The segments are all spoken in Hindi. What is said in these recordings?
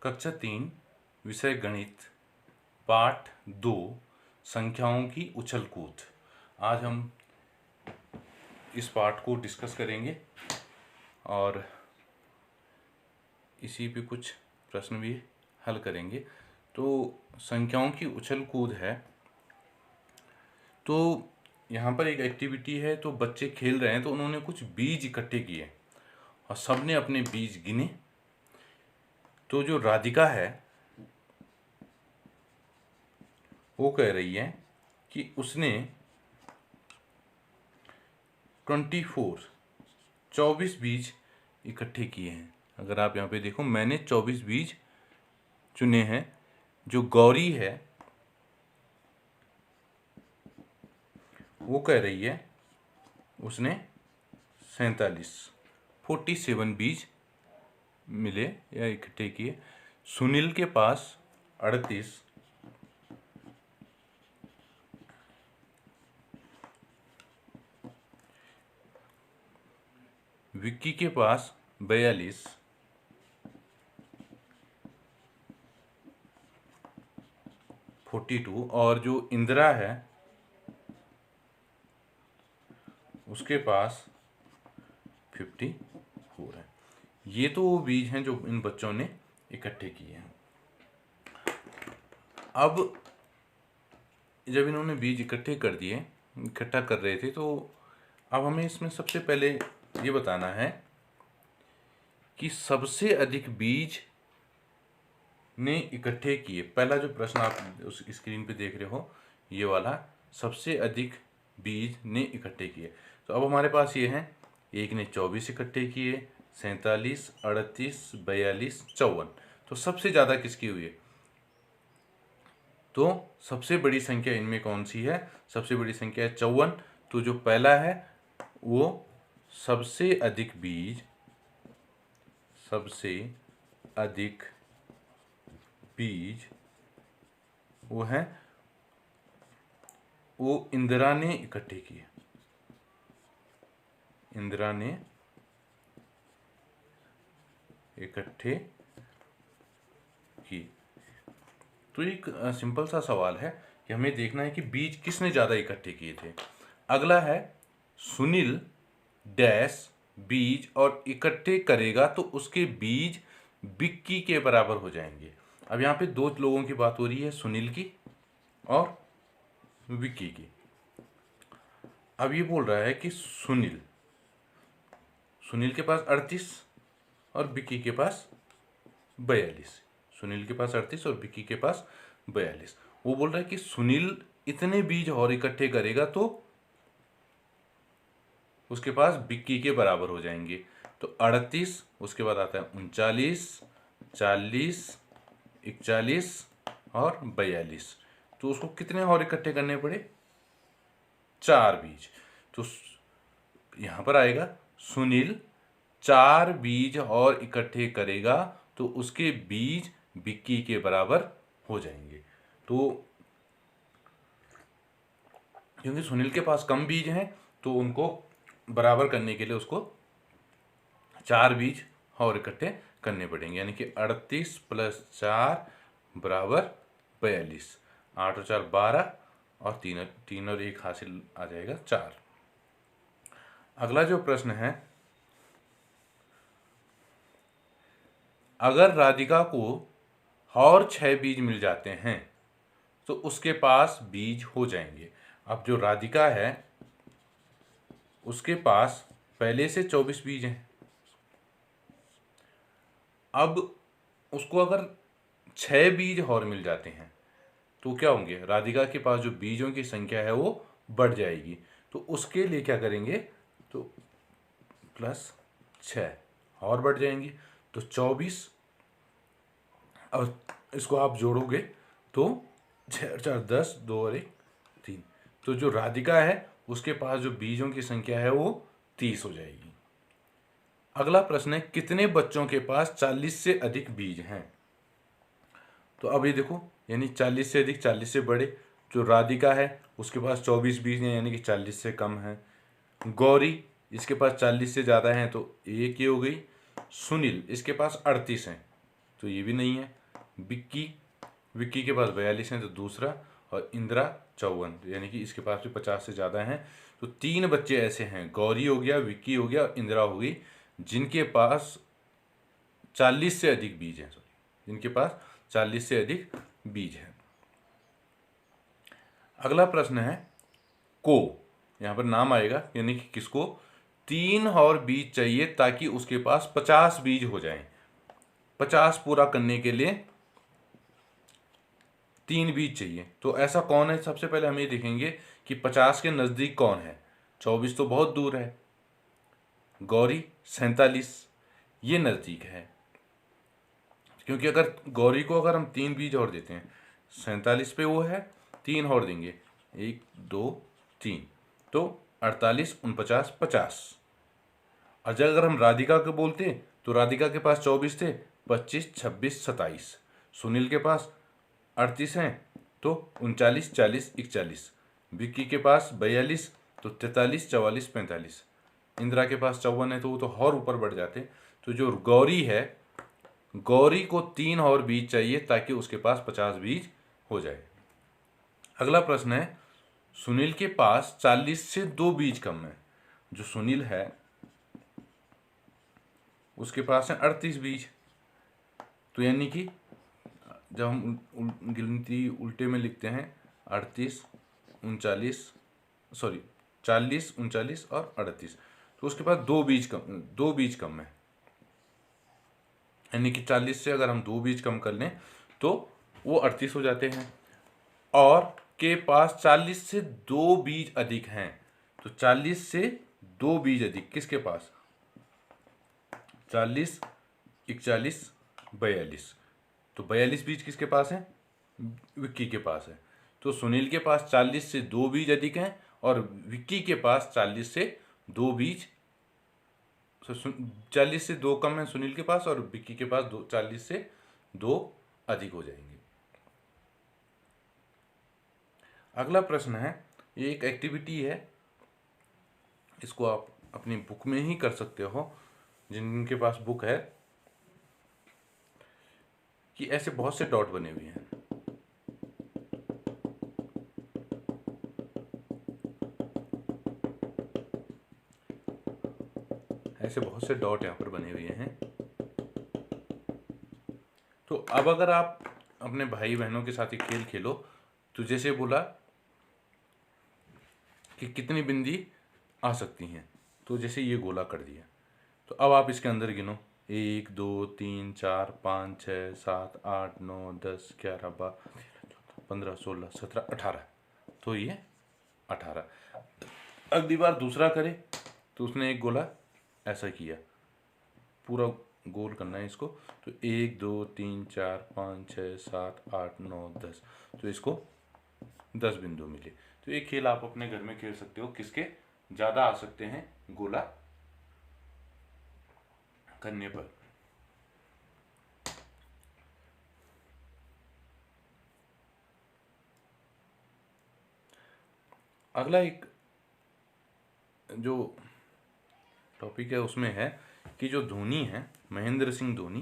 कक्षा 3 विषय गणित पाठ 2 संख्याओं की उछल कूद। आज हम इस पाठ को डिस्कस करेंगे और इसी पे कुछ प्रश्न भी हल करेंगे। तो संख्याओं की उछल कूद है, तो यहाँ पर एक एक्टिविटी है। तो बच्चे खेल रहे हैं, तो उन्होंने कुछ बीज इकट्ठे किए और सबने अपने बीज गिने। तो जो राधिका है वो कह रही है कि उसने 24 बीज इकट्ठे किए हैं। अगर आप यहाँ पे देखो, मैंने 24 बीज चुने हैं। जो गौरी है वो कह रही है उसने 47 बीज मिले या इकट्ठे किए। सुनील के पास 38, विक्की के पास 42, और जो इंदिरा है उसके पास 54 है। ये तो वो बीज हैं जो इन बच्चों ने इकट्ठे किए हैं। अब जब इन्होंने बीज इकट्ठा कर रहे थे, तो अब हमें इसमें सबसे पहले ये बताना है कि सबसे अधिक बीज ने इकट्ठे किए। पहला जो प्रश्न आप उस स्क्रीन पे देख रहे हो, ये वाला, सबसे अधिक बीज ने इकट्ठे किए। तो अब हमारे पास ये हैं, एक ने 24 इकट्ठे किए, 47, 38, 42, 54। तो सबसे ज़्यादा किसकी हुई है? तो सबसे बड़ी संख्या इनमें कौन सी है? सबसे बड़ी संख्या है 54। तो जो पहला है वो सबसे अधिक बीज वो है, वो इंदिरा ने इकट्ठे किए। इंदिरा ने इकट्ठे किए। तो एक सिंपल सा सवाल है कि हमें देखना है कि बीज किसने ज़्यादा इकट्ठे किए थे। अगला है, सुनील डैश बीज और इकट्ठे करेगा तो उसके बीज विक्की के बराबर हो जाएंगे। अब यहाँ पे दो लोगों की बात हो रही है, सुनील की और विक्की की। अब ये बोल रहा है कि सुनील के पास 38 और विक्की के पास 42। सुनील के पास 38 और विक्की के पास 42। वो बोल रहा है कि सुनील इतने बीज और इकट्ठे करेगा तो उसके पास विक्की के बराबर हो जाएंगे। तो 38, उसके बाद आता है 39, 40, 41 और 42। तो उसको कितने और इकट्ठे करने पड़े? 4 बीज। तो यहां पर आएगा, सुनील 4 बीज और इकट्ठे करेगा तो उसके बीज विक्की के बराबर हो जाएंगे। तो क्योंकि सुनील के पास कम बीज हैं, तो उनको बराबर करने के लिए उसको 4 बीज और इकट्ठे करने पड़ेंगे। यानी कि 38 + 4 बराबर 42। 8 और 4 12 और 3 और 1 हासिल आ जाएगा 4। अगला जो प्रश्न है, अगर राधिका को और 6 बीज मिल जाते हैं तो उसके पास बीज हो जाएंगे। अब जो राधिका है उसके पास पहले से 24 बीज हैं। अब उसको अगर 6 बीज और मिल जाते हैं तो क्या होंगे? राधिका के पास जो बीजों की संख्या है वो बढ़ जाएगी। तो उसके लिए क्या करेंगे? तो +6 और बढ़ जाएंगी, तो 24। और इसको आप जोड़ोगे तो 6 और 4 10, 2 और 1 3। तो जो राधिका है उसके पास जो बीजों की संख्या है वो 30 हो जाएगी। अगला प्रश्न है, कितने बच्चों के पास 40 से अधिक बीज हैं? तो अब ये देखो, यानी 40 से अधिक 40 से बड़े। जो राधिका है उसके पास 24 बीज हैं, यानी कि 40 से कम है। गौरी, इसके पास 40 से ज़्यादा हैं, तो एक ये हो गई। सुनील, इसके पास 38 हैं, तो ये भी नहीं है। विक्की के पास 42 हैं तो दूसरा, और इंदिरा 54, यानी कि इसके पास भी 50 से ज़्यादा हैं। तो 3 बच्चे ऐसे हैं, गौरी हो गया, विक्की हो गया और इंदिरा हो गई, जिनके पास 40 से अधिक बीज हैं। जिनके पास 40 से अधिक बीज हैं। अगला प्रश्न है को, यहाँ पर नाम आएगा, यानी कि किसको 3 और बीज चाहिए ताकि उसके पास 50 बीज हो जाएं। 50 पूरा करने के लिए 3 बीज चाहिए। तो ऐसा कौन है, सबसे पहले हम ये देखेंगे कि 50 के नज़दीक कौन है। 24 तो बहुत दूर है। गौरी 47 ये नज़दीक है, क्योंकि अगर गौरी को अगर हम 3 बीज और देते हैं, 47 पे वो है, 3 और देंगे, 1 2 3, तो 48 49 50। अच्छा, अगर हम राधिका को बोलते तो राधिका के पास 24 थे, 25 26 27। सुनील के पास 38 हैं तो 39 40 41। विक्की के पास 42 तो 43 44 45। इंदिरा के पास 54 है तो वो तो और ऊपर बढ़ जाते। तो जो गौरी है, गौरी को 3 और बीज चाहिए ताकि उसके पास 50 बीज हो जाए। अगला प्रश्न है सुनील के पास 40 से 2 बीज कम है। जो सुनील है उसके पास है 38 बीज। तो यानी कि जब हम गिनती उल्टे में लिखते हैं 38 39, सॉरी 40 39 और 38, तो उसके पास 2 बीज कम है। यानी कि 40 से अगर हम 2 बीज कम कर लें तो वो 38 हो जाते हैं। और के पास 40 से 2 बीज अधिक हैं। तो 40 से 2 बीज अधिक किसके पास, 40 41 42। तो 42 बीज किसके पास है, विक्की के पास है। तो सुनील के पास 40 से 2 बीज अधिक हैं और विक्की के पास 40 से 2 बीज, 40 से 2 कम है सुनील के पास और विक्की के पास 40 से 2 अधिक हो जाएंगे। अगला प्रश्न है, ये एक एक्टिविटी है, इसको आप अपनी बुक में ही कर सकते हो जिनके पास बुक है, कि ऐसे बहुत से डॉट बने हुए हैं। ऐसे बहुत से डॉट यहाँ पर बने हुए हैं। तो अब अगर आप अपने भाई बहनों के साथ ही खेल खेलो, तो जैसे बोला कि कितनी बिंदी आ सकती हैं, तो जैसे ये गोला कर दिया, तो अब आप इसके अंदर गिनो 1 2 3 4 5 6 7 8 9 10 11 12 15 16 17 18। तो ये 18। अगली बार दूसरा करे तो उसने एक गोला ऐसा किया, पूरा गोल करना है इसको। तो 1 2 3 4 5 6 7 8 9 10, तो इसको 10 बिंदु मिले। तो ये खेल आप अपने घर में खेल सकते हो, किसके ज़्यादा आ सकते हैं गोला करने पर। अगला एक जो टॉपिक है उसमें है कि जो धोनी है, महेंद्र सिंह धोनी,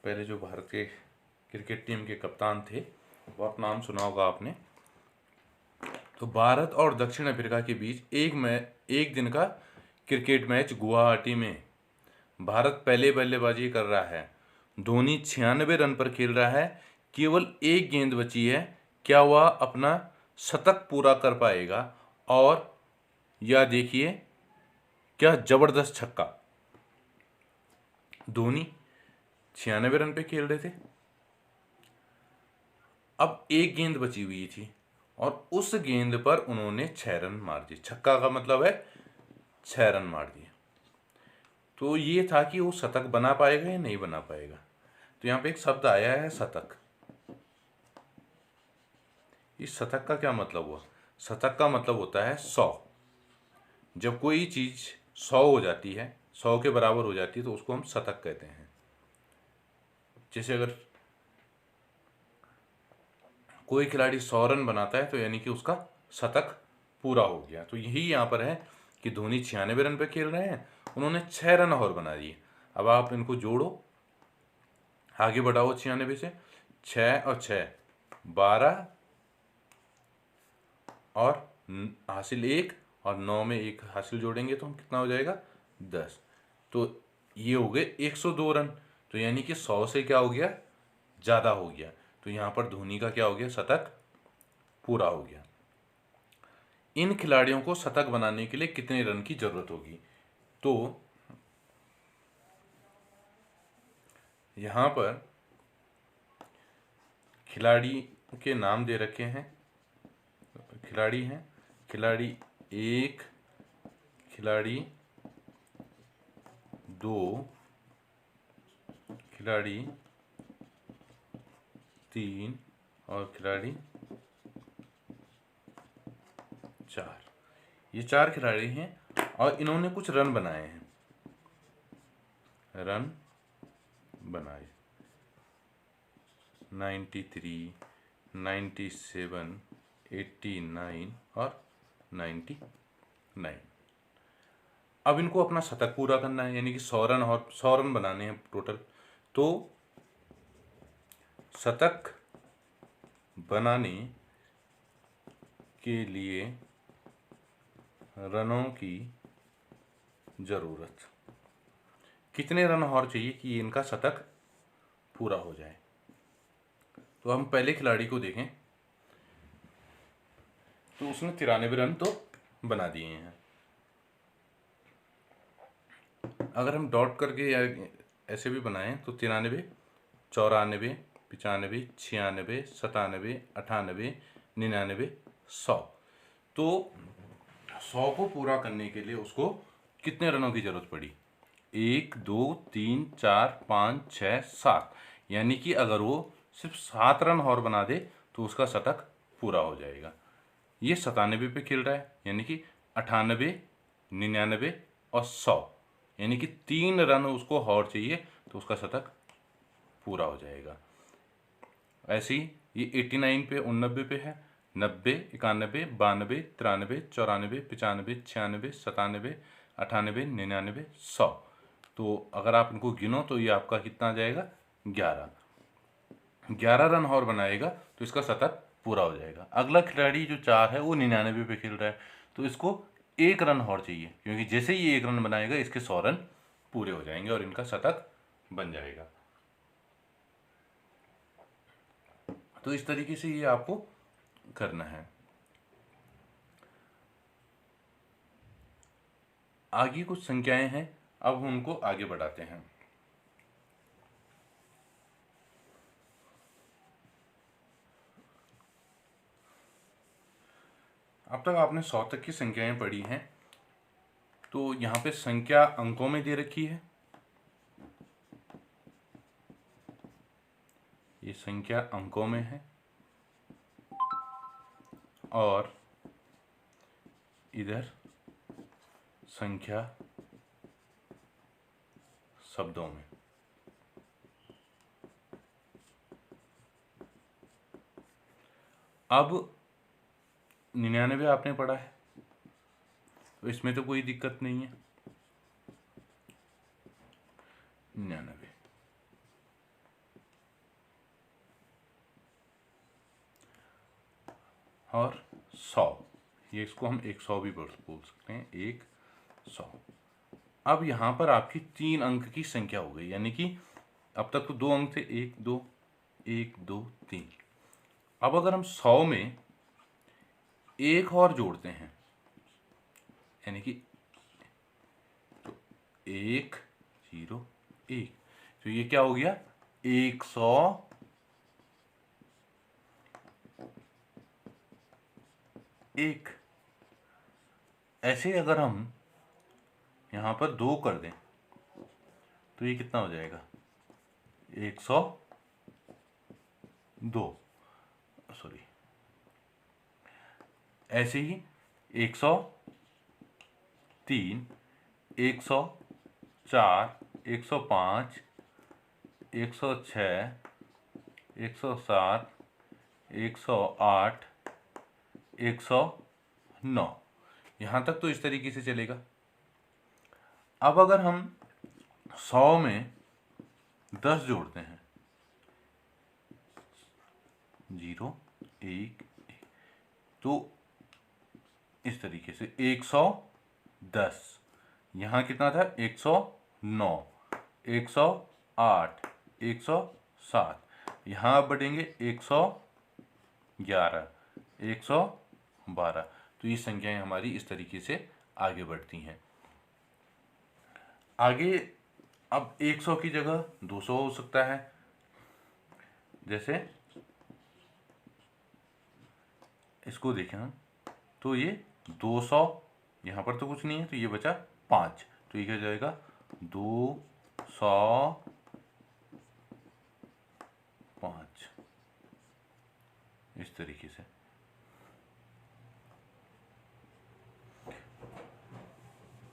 पहले जो भारत के क्रिकेट टीम के कप्तान थे, वो आप नाम सुना होगा आपने। तो भारत और दक्षिण अफ्रीका के बीच एक दिन का क्रिकेट मैच गुवाहाटी में, भारत पहले बल्लेबाजी कर रहा है। धोनी 96 रन पर खेल रहा है, केवल एक गेंद बची है, क्या वह अपना शतक पूरा कर पाएगा? और यह देखिए क्या जबरदस्त छक्का। धोनी 96 रन पे खेल रहे थे, अब एक गेंद बची हुई थी और उस गेंद पर उन्होंने 6 रन मार दिए। छक्का का मतलब है 6 रन मार दिए। तो ये था कि वो शतक बना पाएगा या नहीं बना पाएगा। तो यहाँ पे एक शब्द आया है शतक। इस शतक का क्या मतलब हुआ? शतक का मतलब होता है 100। जब कोई चीज 100 हो जाती है, 100 के बराबर हो जाती है, तो उसको हम शतक कहते हैं। जैसे अगर कोई खिलाड़ी 100 रन बनाता है तो यानी कि उसका शतक पूरा हो गया। तो यही यहाँ पर है कि धोनी 96 रन पे खेल रहे हैं, उन्होंने 6 रन और बना दिए। अब आप इनको जोड़ो आगे बढ़ाओ 96 से, 6 और 6 12 और हासिल 1 और 9 में 1 हासिल जोड़ेंगे तो हम कितना हो जाएगा 10। तो ये हो गए 102 रन। तो यानी कि 100 से क्या हो गया, ज़्यादा हो गया। तो यहाँ पर धोनी का क्या हो गया, शतक पूरा हो गया। इन खिलाड़ियों को शतक बनाने के लिए कितने रन की जरूरत होगी? तो यहाँ पर खिलाड़ी के नाम दे रखे हैं, खिलाड़ी हैं, खिलाड़ी 1, खिलाड़ी 2, खिलाड़ी 3 और खिलाड़ी 4। ये 4 खिलाड़ी हैं और इन्होंने कुछ रन बनाए हैं, रन बनाए 93, 97, 89 और 99। अब इनको अपना शतक पूरा करना है, यानी कि 100 रन और 100 रन बनाने हैं टोटल। तो शतक बनाने के लिए रनों की जरूरत, कितने रन और चाहिए कि इनका शतक पूरा हो जाए? तो हम पहले खिलाड़ी को देखें तो उसने 93 रन तो बना दिए हैं। अगर हम डॉट करके या ऐसे भी बनाएं तो 93, 94, 95, 96, 97, 98, 99, 100। तो 100 को पूरा करने के लिए उसको कितने रनों की जरूरत पड़ी? 1, 2, 3, 4, 5, 6, 7। यानी कि अगर वो सिर्फ 7 रन और बना दे तो उसका शतक पूरा हो जाएगा। ये 97 पे खेल रहा है, यानी कि 98, 99 और 100, यानी कि 3 रन उसको और चाहिए तो उसका शतक पूरा हो जाएगा। ऐसे ही ये 89 पे 89 पे है, 90, 91, 92, 93, 94, 95, 96, 97, 98, 99, 100। तो अगर आप इनको गिनो तो ये आपका कितना आ जाएगा, 11 रन और बनाएगा तो इसका शतक पूरा हो जाएगा। अगला खिलाड़ी जो 4 है वो 99 पे खेल रहा है, तो इसको 1 रन और चाहिए, क्योंकि जैसे ही ये 1 रन बनाएगा इसके 100 रन पूरे हो जाएंगे और इनका शतक बन जाएगा। तो इस तरीके से ये आपको करना है। आगे कुछ संख्याएं हैं, अब हम उनको आगे बढ़ाते हैं। अब तक आपने 100 तक की संख्याएं पढ़ी हैं। तो यहाँ पे संख्या अंकों में दे रखी है, ये संख्या अंकों में है, और इधर संख्या शब्दों में। अब 99 आपने पढ़ा है तो इसमें तो कोई दिक्कत नहीं है। 99 और 100, ये इसको हम 100 भी बोल सकते हैं, 100। अब यहाँ पर आपकी 3 अंक की संख्या हो गई, यानी कि अब तक तो 2 अंक थे, 1 2 1 2 3। अब अगर हम 100 में एक और जोड़ते हैं, यानी कि तो 1 0 1, तो ये क्या हो गया, 101। ऐसे अगर हम यहाँ पर 2 कर दें तो ये कितना हो जाएगा, 102, सॉरी, ऐसे ही 103, 104, 105, 106, 107, 108, 109, यहाँ तक तो इस तरीके से चलेगा। अब अगर हम 100 में 10 जोड़ते हैं 0 1 1। तो इस तरीके से 110, यहाँ कितना था 109, 108, 107, यहाँ आप बढ़ेंगे 111, 112। तो ये संख्याएं हमारी इस तरीके से आगे बढ़ती हैं। आगे अब 100 की जगह 200 हो सकता है। जैसे इसको देखें हम, तो ये 200, यहाँ पर तो कुछ नहीं है तो ये बचा 5, तो ये क्या जाएगा 205, इस तरीके से।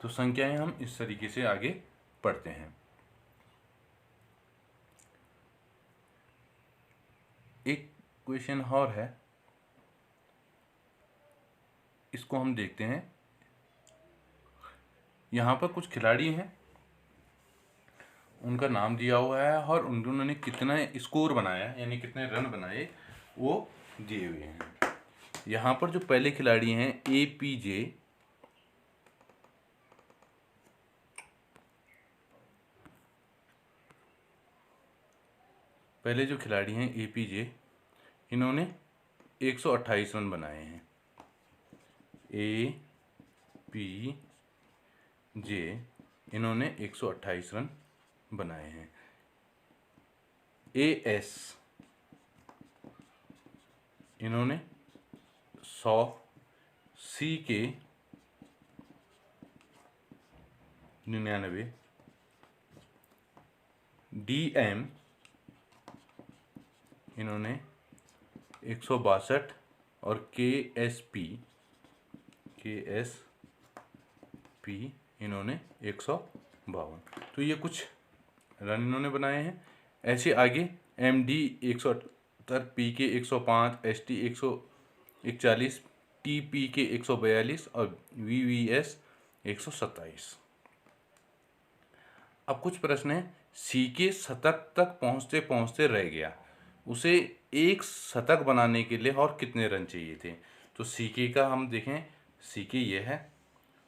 तो संख्याएं हम इस तरीके से आगे पढ़ते हैं। एक क्वेश्चन और है, इसको हम देखते हैं। यहाँ पर कुछ खिलाड़ी हैं, उनका नाम दिया हुआ है और उन्होंने कितना स्कोर बनाया यानी कितने रन बनाए वो दिए हुए हैं। यहाँ पर जो पहले खिलाड़ी हैं APJ, पहले जो खिलाड़ी हैं APJ, इन्होंने 128 रन बनाए हैं। APJ इन्होंने 128 रन बनाए हैं। AS इन्होंने 100, CK 99, DM इन्होंने 162 और KSP इन्होंने 152। तो ये कुछ रन इन्होंने बनाए हैं। ऐसे आगे MD 178, PK 105, ST 141, TPK 142 और VVS 127। अब कुछ प्रश्न है, CK शतक तक पहुंचते पहुंचते रह गया, उसे एक शतक बनाने के लिए और कितने रन चाहिए थे। तो CK का हम देखें, CK ये है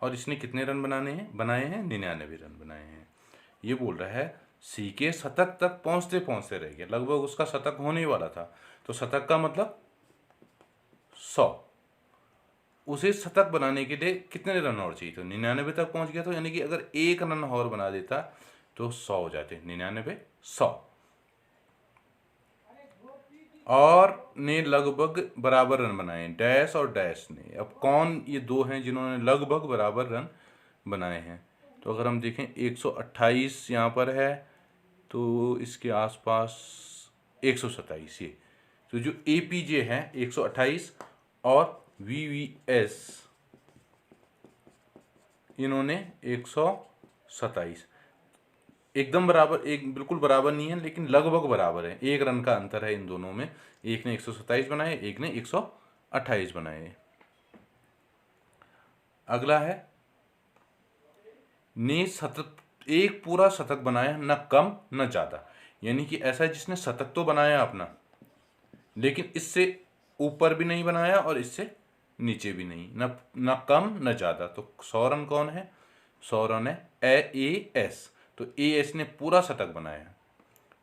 और इसने कितने रन बनाए हैं 99 रन बनाए हैं। ये बोल रहा है CK शतक तक पहुंचते पहुंचते रह गया, लगभग उसका शतक होने वाला था। तो शतक का मतलब 100, उसे शतक बनाने के लिए कितने रन और चाहिए। तो 99 तक पहुंच गया, तो यानी कि अगर एक रन और बना देता तो 100 हो जाते। 99 100, और ने लगभग बराबर रन बनाए, डैश और डैश ने। अब कौन ये दो हैं जिन्होंने लगभग बराबर रन बनाए हैं। तो अगर हम देखें 128 यहाँ पर है, तो इसके आसपास 127 ये। तो जो APJ है 128 और VVS इन्होंने 127, एकदम बराबर, एक बिल्कुल बराबर नहीं है लेकिन लगभग बराबर है, एक रन का अंतर है इन दोनों में। एक ने 127 बनाए, एक ने 128 बनाए। अगला है, ने शतक, एक पूरा शतक बनाया, न कम न ज्यादा। यानी कि ऐसा है जिसने शतक तो बनाया अपना, लेकिन इससे ऊपर भी नहीं बनाया और इससे नीचे भी नहीं, न कम न ज्यादा। तो 100 रन कौन है, 100 रन है AS। तो AS ने पूरा शतक बनाया,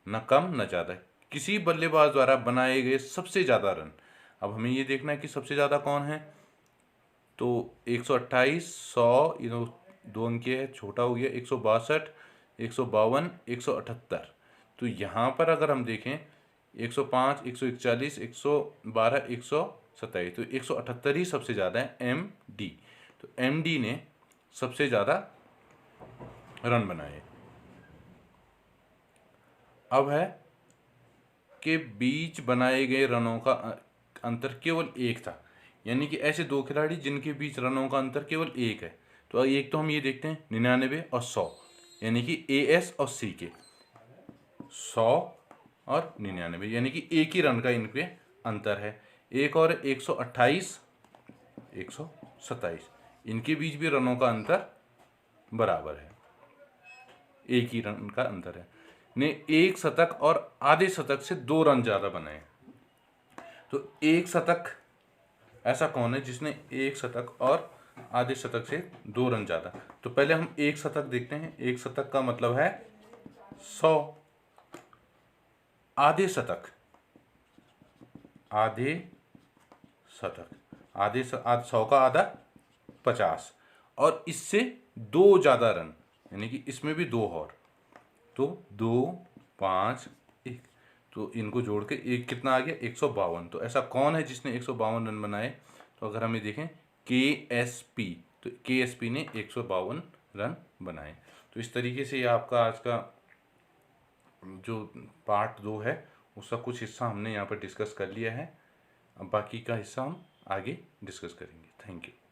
न कम न ज्यादा, किसी बल्लेबाज द्वारा बनाए गए सबसे ज्यादा रन। अब हमें ये देखना है कि सबसे ज्यादा कौन है। तो 128, 100, ये दो अंक है, छोटा हो गया 162, 152, 178। तो यहाँ पर अगर हम देखें 105, 141, 112, 127, तो 178 ही सबसे ज़्यादा है MD। तो MD ने सबसे ज़्यादा रन बनाए। अब है कि बीच बनाए गए रनों का अंतर केवल एक था, यानी कि ऐसे दो खिलाड़ी जिनके बीच रनों का अंतर केवल एक है। तो एक तो हम ये देखते हैं 99 और 100, यानी कि AS और CK, 100 और 99, यानी कि एक ही रन का इनके अंतर है। एक और 128, 127, इनके बीच भी रनों का अंतर बराबर है, एक ही रन का अंतर है। ने एक शतक और आधे शतक से 2 रन ज्यादा बनाए। तो एक शतक, ऐसा कौन है जिसने एक शतक और आधे शतक से 2 रन ज़्यादा? तो पहले हम एक शतक देखते हैं। एक शतक का मतलब है 100। आधे शतक, आधे शतक, आधे 100 का आधा 50, और इससे 2 ज़्यादा रन, यानी कि इसमें भी 2 और, तो 2 5 1, तो इनको जोड़ के एक कितना आ गया? 152। तो ऐसा कौन है जिसने 152 रन बनाए? तो अगर हमें देखें KSP, तो KSP ने 152 रन बनाए। तो इस तरीके से ये आपका आज का जो पार्ट 2 है उसका कुछ हिस्सा हमने यहाँ पर डिस्कस कर लिया है। अब बाकी का हिस्सा हम आगे डिस्कस करेंगे। Thank you.